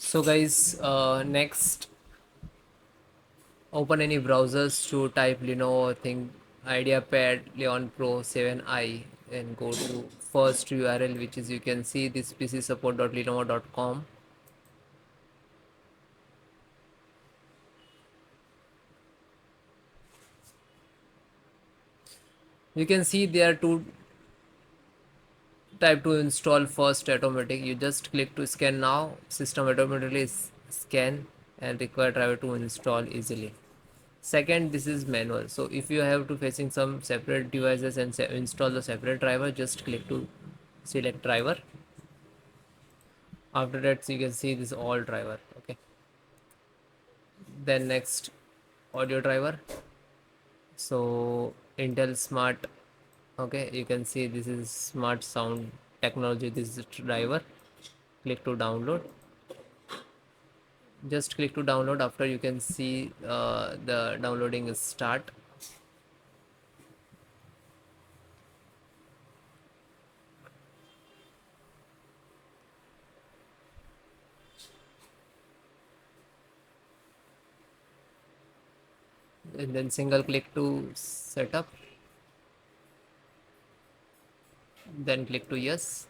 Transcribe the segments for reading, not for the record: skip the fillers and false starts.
So guys, next open any browsers to type Lenovo thing IdeaPad Leon Pro 7i and go to first URL, which is you can see this pcsupport.lenovo.com. You can see there are two type to install. First, automatic, you just click to scan now, system automatically scan and require driver to install easily. Second, this is manual, so if you have to facing some separate devices and install the separate driver, just click to select driver. After that, so you can see this all driver. Okay, then next, audio driver. So Intel smart. Okay, you can see this is smart sound technology. This is driver. Click to download. Just click to download. After, you can see the downloading is start. And then single click to setup, then click to yes,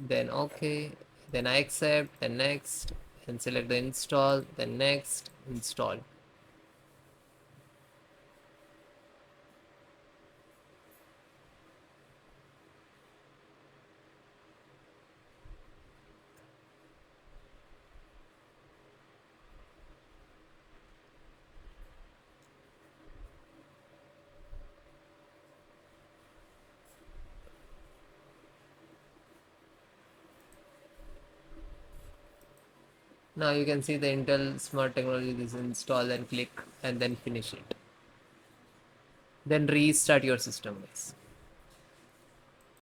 then okay, then I accept, then next, and select the install, then next, install. Now you can see the Intel smart technology is installed, and click and then finish it, then restart your system guys.